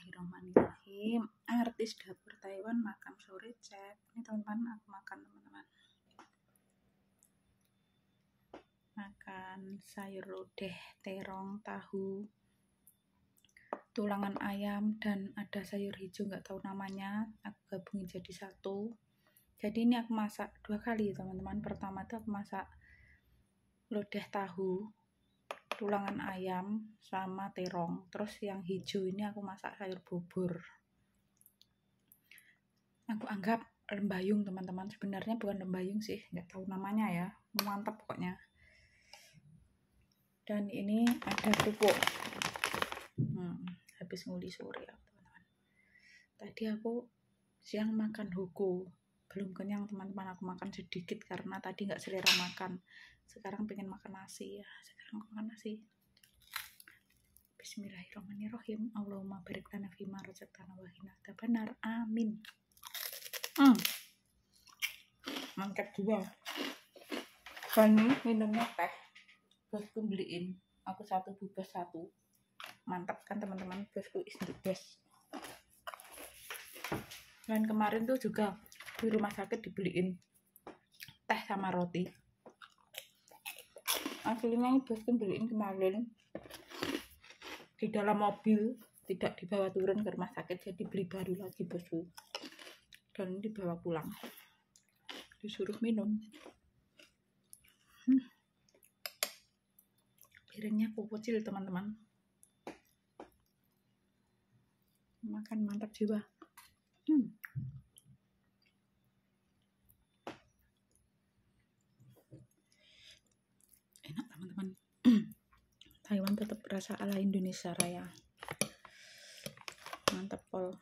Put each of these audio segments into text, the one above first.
Bismillahirrahmanirrahim. Artis dapur Taiwan makan sore cek. Ini teman-teman, aku makan teman-teman. Makan sayur lodeh, terong, tahu, tulangan ayam, dan ada sayur hijau nggak tahu namanya. Aku gabungin jadi satu. Jadi ini aku masak 2 kali teman-teman. Pertama itu aku masak lodeh tahu, tulangan ayam sama terong. Terus yang hijau ini aku masak sayur bubur. Aku anggap lembayung teman-teman. Sebenarnya bukan lembayung sih, nggak tahu namanya ya. Mantap pokoknya. Dan ini ada kerupuk. Habis nguli sore ya teman-teman. Tadi aku siang makan huku. Belum kenyang teman-teman, aku makan sedikit karena tadi nggak selera makan. Sekarang pengen makan nasi ya. Sekarang aku makan nasi. Bismillahirrahmanirrahim. Allahumma barik lana fima razaqtana wa qina adzabannar. Amin. Mantap juga. Dan minumnya teh. Bosku beliin. Aku satu bubas satu. Mantap kan teman-teman, bosku is the best. Dan kemarin tuh juga di rumah sakit dibeliin teh sama roti. Aslinya bosku beliin kemarin di dalam mobil, tidak dibawa turun ke rumah sakit, jadi beli baru lagi bosku. Dan dibawa pulang, disuruh minum. Piringnya kecil teman-teman. Makan mantap jiwa. Enak teman-teman. Taiwan tetap berasa ala Indonesia Raya. Mantap pol.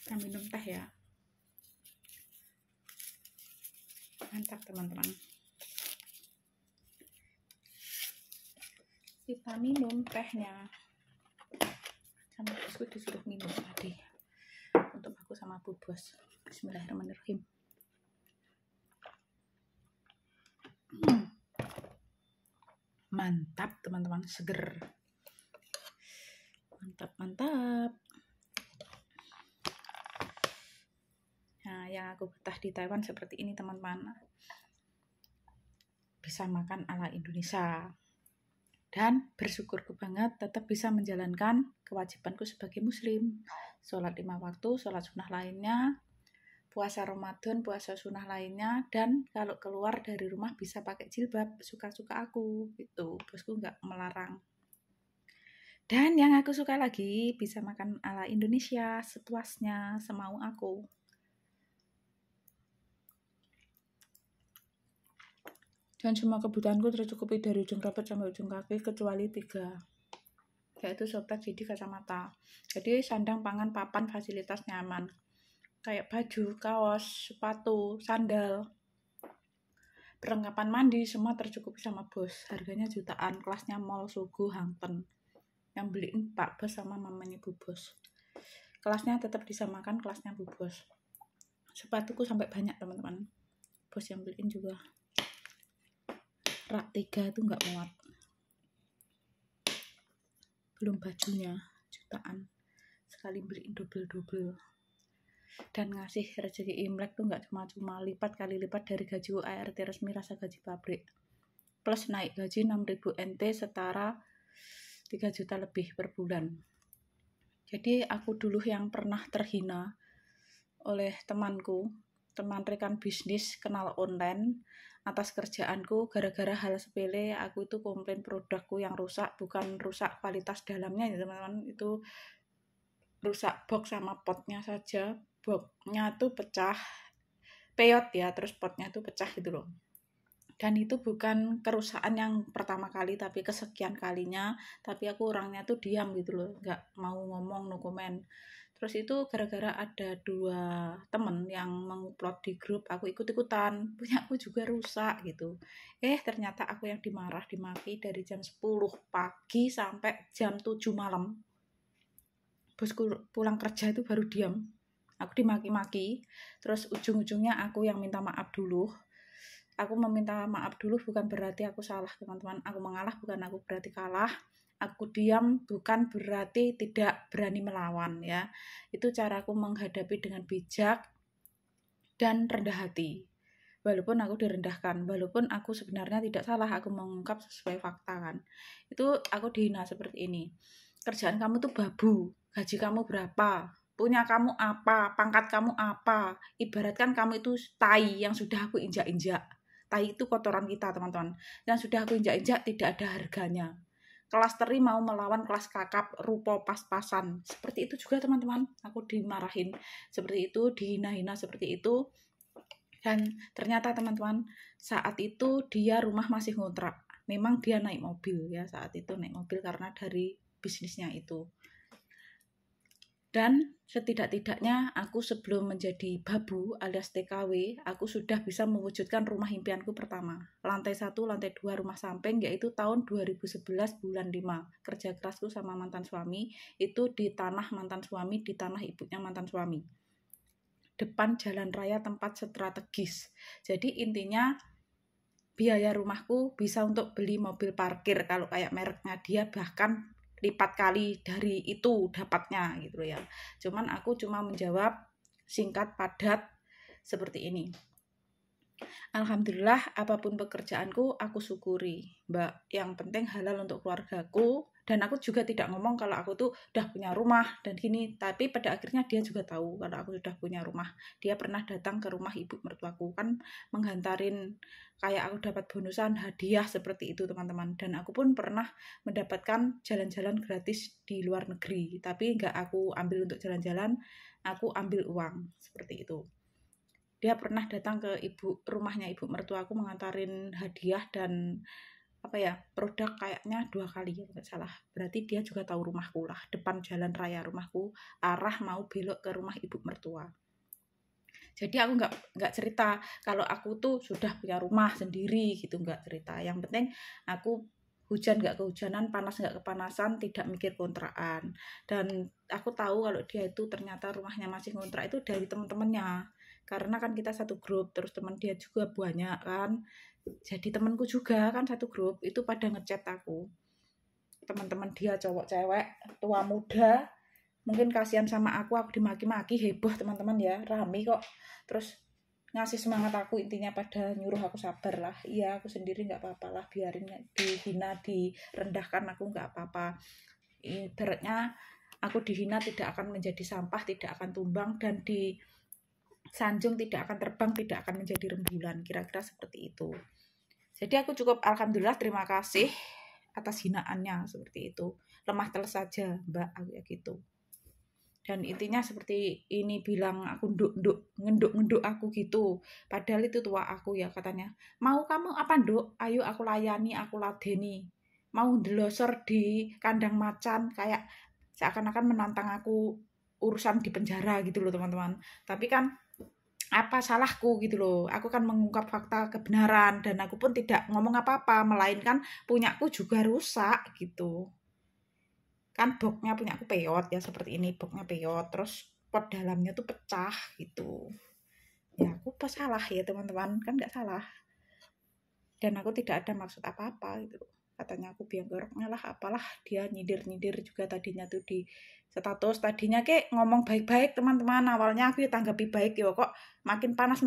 Kita minum teh ya. Mantap teman-teman. Kita minum tehnya. Sama bosku disuruh minum tadi. Untuk aku sama Bu Bos. Bismillahirrahmanirrahim. Mantap teman-teman, seger. Mantap. Nah, yang aku betah di Taiwan seperti ini teman-teman. Bisa makan ala Indonesia. Dan bersyukurku banget tetap bisa menjalankan kewajibanku sebagai muslim. Sholat 5 waktu, sholat sunnah lainnya, puasa Ramadan, puasa sunnah lainnya, dan kalau keluar dari rumah bisa pakai jilbab, suka-suka aku gitu. Bosku nggak melarang. Dan yang aku suka lagi, bisa makan ala Indonesia sepuasnya, semau aku. Dan semua kebutuhanku tercukupi dari ujung rambut sampai ujung kaki kecuali 3, yaitu softtek, jadi kacamata. Jadi sandang, pangan, papan, fasilitas nyaman. Kayak baju, kaos, sepatu, sandal, perlengkapan mandi, semua tercukupi sama bos. Harganya jutaan, kelasnya mall, Sugu, Hangten. Yang beliin Pak Bos sama mamanya Bu Bos. Kelasnya tetap disamakan, kelasnya Bu Bos. Sepatuku sampai banyak teman-teman. Bos yang beliin juga. Rak 3 itu nggak muat. Belum bajunya, jutaan. Sekali beliin double. Dan ngasih rezeki Imlek tuh nggak cuma-cuma, lipat kali lipat dari gaji UART resmi rasa gaji pabrik. Plus naik gaji 6.000 NT setara 3 juta lebih per bulan. Jadi aku dulu yang pernah terhina oleh temanku, teman rekan bisnis kenal online atas kerjaanku gara-gara hal sepele. Aku itu komplain produkku yang rusak, bukan rusak kualitas dalamnya ya teman-teman, itu rusak box sama potnya saja. Boxnya tuh pecah, peyot ya, terus potnya tuh pecah gitu loh. Dan itu bukan kerusakan yang pertama kali, tapi kesekian kalinya. Tapi aku orangnya tuh diam gitu loh, nggak mau ngomong, no comment. Terus itu gara-gara ada 2 temen yang mengupload di grup, aku ikut-ikutan, punya aku juga rusak gitu. Ternyata aku yang dimarah, dimaki dari jam 10 pagi sampai jam 7 malam. Bosku pulang kerja itu baru diam. Aku dimaki-maki, terus ujung-ujungnya aku yang minta maaf dulu. Aku meminta maaf dulu bukan berarti aku salah, teman-teman. Aku mengalah bukan aku berarti kalah. Aku diam bukan berarti tidak berani melawan ya. Itu caraku menghadapi dengan bijak dan rendah hati. Walaupun aku direndahkan, walaupun aku sebenarnya tidak salah, aku mengungkap sesuai fakta kan. Itu aku dihina seperti ini. Kerjaan kamu tuh babu, gaji kamu berapa, punya kamu apa, pangkat kamu apa. Ibaratkan kamu itu tai yang sudah aku injak-injak. Tai itu kotoran kita, teman-teman. Yang sudah aku injak-injak tidak ada harganya. Kelas teri mau melawan kelas kakap, rupa pas-pasan. Seperti itu juga, teman-teman. Aku dimarahin seperti itu, dihina-hina seperti itu. Dan ternyata teman-teman, saat itu dia rumah masih ngontrak. Memang dia naik mobil ya, saat itu naik mobil karena dari bisnisnya itu. Dan setidak-tidaknya aku sebelum menjadi babu alias TKW, aku sudah bisa mewujudkan rumah impianku pertama. Lantai 1, lantai 2 rumah samping, yaitu tahun 2011 bulan 5. Kerja kerasku sama mantan suami, itu di tanah mantan suami, di tanah ibunya mantan suami. Depan jalan raya tempat strategis. Jadi intinya biaya rumahku bisa untuk beli mobil parkir, kalau kayak mereknya dia bahkan lipat kali dari itu dapatnya gitu ya. Cuman aku cuma menjawab singkat padat seperti ini. Alhamdulillah apapun pekerjaanku aku syukuri, Mbak. Yang penting halal untuk keluargaku. Dan aku juga tidak ngomong kalau aku tuh udah punya rumah dan gini. Tapi pada akhirnya dia juga tahu kalau aku sudah punya rumah. Dia pernah datang ke rumah ibu mertuaku, kan menghantarin kayak aku dapat bonusan hadiah seperti itu, teman-teman. Dan aku pun pernah mendapatkan jalan-jalan gratis di luar negeri. Tapi nggak aku ambil untuk jalan-jalan, aku ambil uang seperti itu. Dia pernah datang ke rumahnya ibu mertuaku mengantarin hadiah dan produk kayaknya 2 kali ya nggak salah. Berarti dia juga tahu rumahku lah, depan jalan raya rumahku, arah mau belok ke rumah ibu mertua. Jadi aku nggak cerita kalau aku tuh sudah punya rumah sendiri gitu, nggak cerita. Yang penting aku hujan nggak kehujanan, panas nggak kepanasan, tidak mikir kontrakan. Dan aku tahu kalau dia itu ternyata rumahnya masih kontrak itu dari teman-temannya. Karena kan kita satu grup, terus teman dia juga banyak kan. Jadi temanku juga kan satu grup, itu pada ngechat aku. Teman-teman dia cowok cewek, tua muda, mungkin kasihan sama aku dimaki-maki, heboh teman-teman ya, rame kok. Terus ngasih semangat aku, intinya pada nyuruh aku sabar lah. Iya, aku sendiri nggak apa-apa lah, biarin dihina, direndahkan, aku nggak apa-apa. Ibaratnya aku dihina tidak akan menjadi sampah, tidak akan tumbang, dan disanjung tidak akan terbang, tidak akan menjadi rembulan, kira-kira seperti itu. Jadi aku cukup alhamdulillah terima kasih atas hinaannya seperti itu. Lemah teles saja, Mbak, kayak gitu. Dan intinya seperti ini, bilang aku ngenduk aku gitu. Padahal itu tua aku ya, katanya. Mau kamu apa, Nduk? Ayo aku layani, aku ladeni. Mau ndelosor di kandang macan, kayak seakan-akan menantang aku urusan di penjara gitu loh, teman-teman. Tapi kan apa salahku gitu loh, aku kan mengungkap fakta kebenaran dan aku pun tidak ngomong apa-apa, melainkan punyaku juga rusak gitu kan. Boxnya punyaku peyot ya, seperti ini, boxnya peyot, terus pot dalamnya tuh pecah gitu ya. Aku pas salah ya teman-teman, kan nggak salah dan aku tidak ada maksud apa-apa gitu. Katanya aku biang keroknya lah, apalah, dia nyindir juga tadinya tuh di status. Tadinya kayak ngomong baik-baik teman-teman, awalnya aku ya tanggapi baik ya, kok makin panas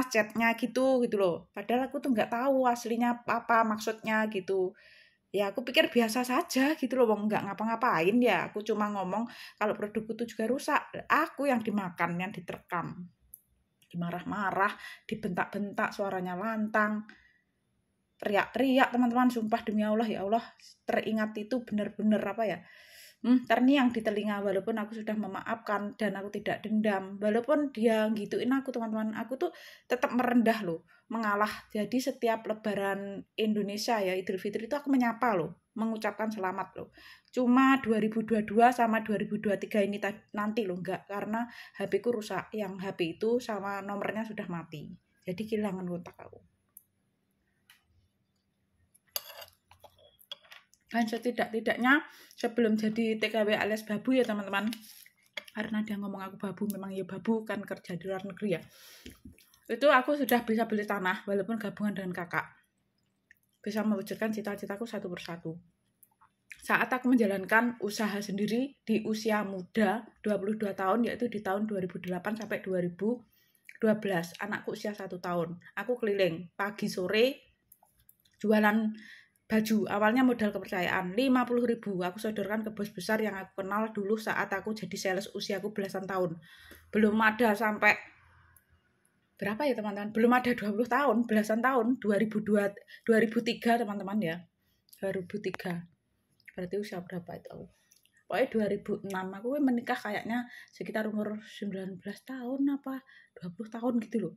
chatnya gitu loh. Padahal aku tuh nggak tahu aslinya apa maksudnya gitu ya. Aku pikir biasa saja gitu loh, nggak ngapa-ngapain ya. Aku cuma ngomong kalau produkku tuh juga rusak, aku yang dimakan, yang diterkam, dimarah-marah, dibentak-bentak, suaranya lantang, teriak-teriak teman-teman. Sumpah demi Allah, ya Allah, teringat itu benar-benar terngiang di telinga. Walaupun aku sudah memaafkan dan aku tidak dendam, walaupun dia gituin aku teman-teman, aku tuh tetap merendah loh, mengalah. Jadi setiap lebaran Indonesia ya, Idul Fitri itu aku menyapa loh, mengucapkan selamat loh. Cuma 2022 sama 2023 ini nanti loh enggak, karena HP ku rusak. Yang HP itu sama nomornya sudah mati, jadi kehilangan kontak aku. Dan setidak-tidaknya sebelum jadi TKW alias babu ya teman-teman, karena dia ngomong aku babu, memang ya babu kan, kerja di luar negeri ya. Itu aku sudah bisa beli tanah walaupun gabungan dengan kakak. Bisa mewujudkan cita-citaku satu persatu. Saat aku menjalankan usaha sendiri di usia muda 22 tahun, yaitu di tahun 2008 sampai 2012, anakku usia 1 tahun. Aku keliling pagi sore jualan baju. Awalnya modal kepercayaan 50.000 aku sodorkan ke bos besar yang aku kenal dulu saat aku jadi sales usiaku belasan tahun. Belum ada sampai berapa ya teman-teman? Belum ada 20 tahun, belasan tahun, 2003 teman-teman ya. 2003. Berarti usia berapa itu aku? Pokoknya 2006 aku menikah kayaknya sekitar umur 19 tahun apa 20 tahun gitu loh.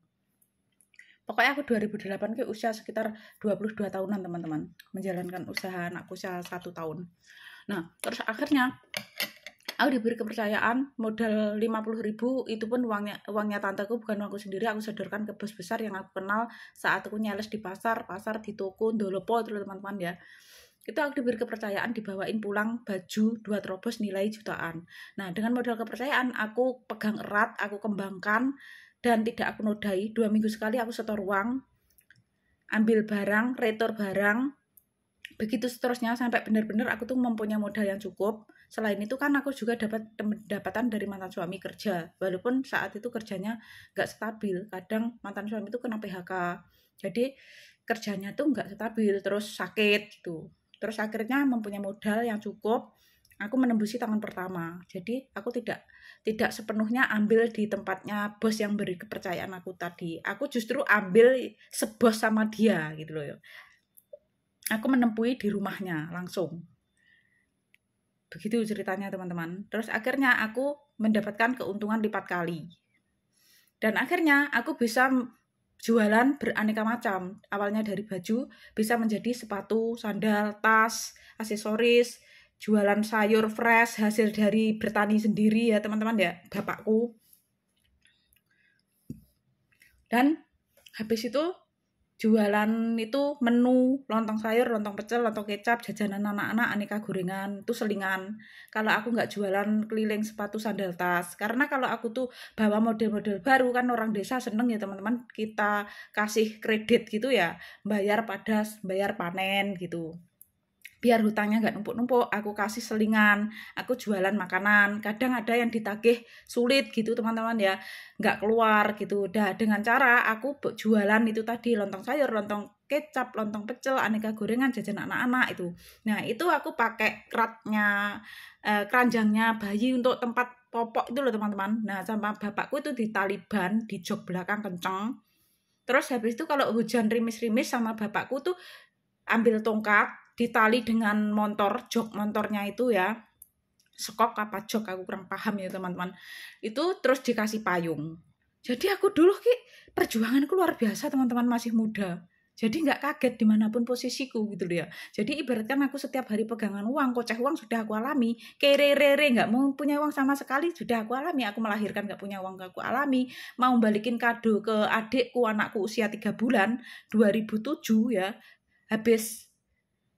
Pokoknya aku 2008 ke usia sekitar 22 tahunan teman-teman. Menjalankan usaha anakku usia 1 tahun. Nah, terus akhirnya aku diberi kepercayaan modal 50.000, itu pun uangnya tanteku, bukan uangku sendiri. Aku sodorkan ke bos besar yang aku kenal saat aku nyales di pasar di toko Ndolopo itu teman-teman ya. Itu aku diberi kepercayaan dibawain pulang baju 2 terobos nilai jutaan. Nah, dengan modal kepercayaan aku pegang erat, aku kembangkan dan tidak aku nodai. 2 minggu sekali aku setor uang, ambil barang, retur barang, begitu seterusnya sampai benar-benar aku tuh mempunyai modal yang cukup. Selain itu kan aku juga dapat pendapatan dari mantan suami kerja, walaupun saat itu kerjanya nggak stabil. Kadang mantan suami itu kena PHK, jadi kerjanya tuh nggak stabil, terus sakit gitu. Terus akhirnya mempunyai modal yang cukup, aku menembusi tangan pertama. Jadi aku tidak sepenuhnya ambil di tempatnya bos yang beri kepercayaan aku tadi. Aku justru ambil sebos sama dia gitu loh ya. Aku menempuhi di rumahnya langsung. Begitu ceritanya teman-teman. Terus akhirnya aku mendapatkan keuntungan lipat kali. Dan akhirnya aku bisa jualan beraneka macam. Awalnya dari baju, bisa menjadi sepatu, sandal, tas, aksesoris, jualan sayur fresh, hasil dari bertani sendiri ya teman-teman ya, bapakku. Dan habis itu jualan itu menu lontong sayur, lontong pecel, lontong kecap, jajanan anak-anak, aneka gorengan, itu selingan. Kalau aku nggak jualan keliling sepatu sandal tas, karena kalau aku tuh bawa model-model baru kan orang desa seneng ya teman-teman, kita kasih kredit gitu ya, bayar panen gitu. Biar hutangnya nggak numpuk-numpuk, aku kasih selingan, aku jualan makanan. Kadang ada yang ditagih sulit gitu teman-teman ya, nggak keluar gitu. Dengan cara aku jualan itu tadi, lontong sayur, lontong kecap, lontong pecel, aneka gorengan, jajan anak-anak itu. Nah itu aku pakai keratnya, keranjangnya bayi untuk tempat popok itu loh teman-teman. Nah sama bapakku itu di taliban, di jok belakang kenceng. Terus habis itu kalau hujan rimis-rimis sama bapakku tuh ambil tongkat, ditali dengan jok motornya itu ya, skok apa jok aku kurang paham ya teman-teman, itu terus dikasih payung. Jadi aku dulu perjuanganku luar biasa teman-teman, masih muda, jadi nggak kaget dimanapun posisiku gitu ya. Jadi ibaratkan aku setiap hari pegangan uang, kocek uang sudah aku alami, kerere nggak mau punya uang sama sekali sudah aku alami. Aku melahirkan nggak punya uang aku alami, mau balikin kado ke adikku, anakku usia 3 bulan 2007 ya, habis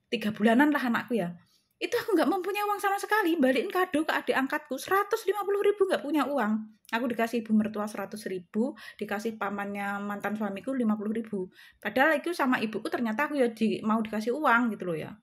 3 bulanan lah anakku ya, itu aku nggak mempunyai uang sama sekali, balikin kado ke adik angkatku 150.000, nggak punya uang. Aku dikasih ibu mertua 100.000, dikasih pamannya mantan suamiku 50.000. Padahal itu sama ibuku ternyata aku ya mau dikasih uang gitu loh ya.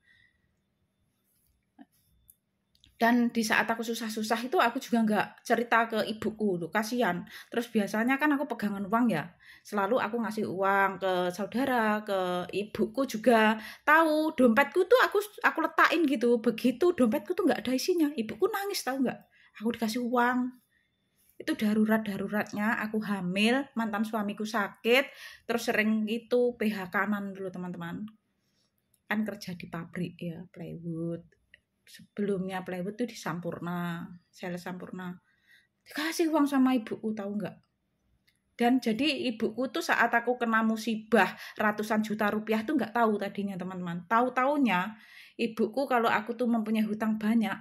Dan di saat aku susah-susah itu aku juga nggak cerita ke ibuku tuh, kasihan. Terus biasanya kan aku pegangan uang ya, selalu aku ngasih uang ke saudara, ke ibuku juga tahu dompetku tuh aku letakin gitu. Begitu dompetku tuh nggak ada isinya, ibuku nangis tahu nggak? Aku dikasih uang. Itu daruratnya aku hamil, mantan suamiku sakit, terus sering itu PHK-an dulu teman-teman. Kan kerja di pabrik ya, plywood. Sebelumnya plywood tuh di Sampurna, sales Sampurna. Dikasih uang sama ibuku tahu nggak? Dan jadi ibuku tuh saat aku kena musibah ratusan juta rupiah tuh nggak tahu tadinya teman-teman. Tahu-taunya ibuku kalau aku tuh mempunyai hutang banyak.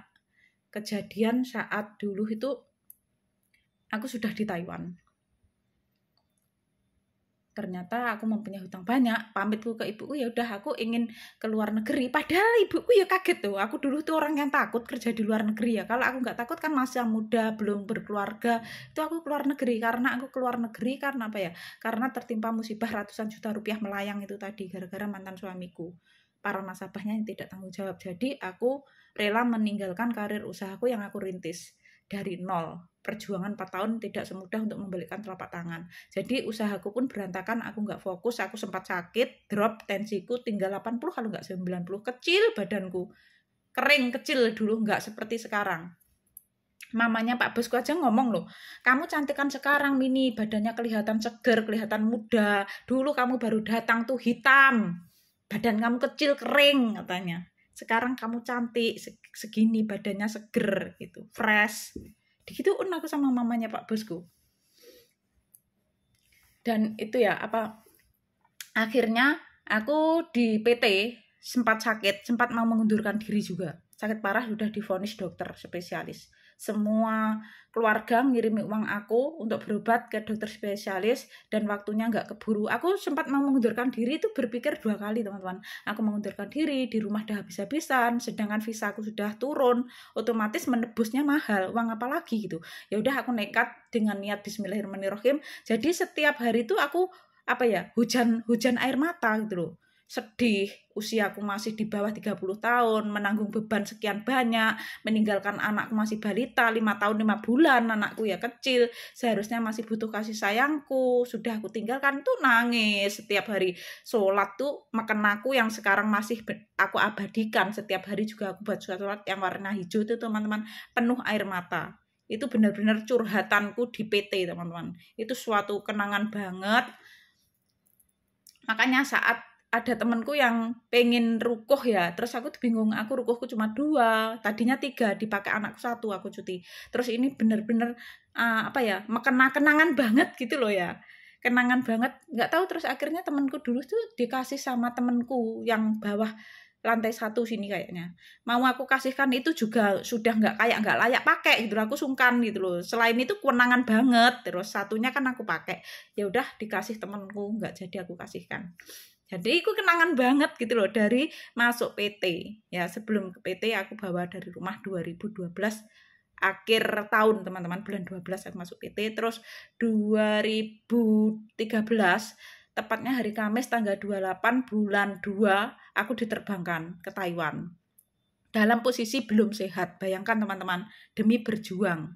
Kejadian saat dulu itu aku sudah di Taiwan. ternyata aku mempunyai hutang banyak. Pamitku ke ibuku, ya udah aku ingin ke luar negeri. Padahal ibuku ya kaget tuh. Aku dulu tuh orang yang takut kerja di luar negeri ya. Kalau aku nggak takut kan masih muda, belum berkeluarga, itu aku keluar negeri. Karena aku keluar negeri karena apa ya? Karena tertimpa musibah ratusan juta rupiah melayang itu tadi gara-gara mantan suamiku. Para nasabahnya yang tidak tanggung jawab. Jadi aku rela meninggalkan karir usahaku yang aku rintis dari nol. Perjuangan 4 tahun tidak semudah untuk membalikkan telapak tangan. Jadi usahaku pun berantakan, aku nggak fokus, aku sempat sakit, drop tensiku tinggal 80 kalau nggak 90. Kecil badanku, kering, kecil dulu, nggak seperti sekarang. Mamanya Pak Bosku aja ngomong loh, kamu cantikan sekarang Mini, badannya kelihatan seger, kelihatan muda. Dulu kamu baru datang tuh hitam, badan kamu kecil, kering katanya. Sekarang kamu cantik, segini badannya seger gitu, fresh. Digituin aku sama mamanya Pak Bosku. Dan itu ya akhirnya aku di PT sempat sakit, sempat mau mengundurkan diri juga. Sakit parah, sudah divonis dokter spesialis. Semua keluarga ngirimi uang aku untuk berobat ke dokter spesialis dan waktunya nggak keburu. Aku sempat mau mengundurkan diri itu berpikir 2 kali teman-teman. Aku mengundurkan diri, di rumah udah habis-habisan, sedangkan visa aku sudah turun, otomatis menebusnya mahal, uang apa lagi gitu. Ya udah aku nekat dengan niat Bismillahirrahmanirrahim. Jadi setiap hari itu aku hujan air mata gitu loh. Sedih, usiaku masih di bawah 30 tahun, menanggung beban sekian banyak, meninggalkan anakku masih balita, 5 tahun 5 bulan, anakku ya kecil, seharusnya masih butuh kasih sayangku, sudah aku tinggalkan tuh nangis setiap hari. Sholat tuh makan aku yang sekarang masih aku abadikan, setiap hari juga aku buat sholat yang warna hijau itu teman-teman, penuh air mata. Itu benar-benar curhatanku di PT teman-teman, itu suatu kenangan banget. Makanya saat ada temanku yang pengen rukuh ya, terus aku bingung, aku rukuhku cuma 2, tadinya 3, dipakai anakku 1, aku cuti. Terus ini bener-bener kenangan banget gitu loh ya, kenangan banget. Nggak tahu, terus akhirnya temanku dulu tuh dikasih sama temanku yang bawah lantai 1 sini kayaknya, mau aku kasihkan itu juga sudah nggak layak pakai gitu, aku sungkan gitu loh. Selain itu kewenangan banget, terus satunya kan aku pakai, ya udah dikasih temanku, nggak jadi aku kasihkan. Jadi itu kenangan banget gitu loh dari masuk PT. Ya sebelum ke PT aku bawa dari rumah 2012 akhir tahun teman-teman, bulan 12 aku masuk PT. Terus 2013 tepatnya hari Kamis tanggal 28 bulan 2 aku diterbangkan ke Taiwan. Dalam posisi belum sehat, bayangkan teman-teman, demi berjuang.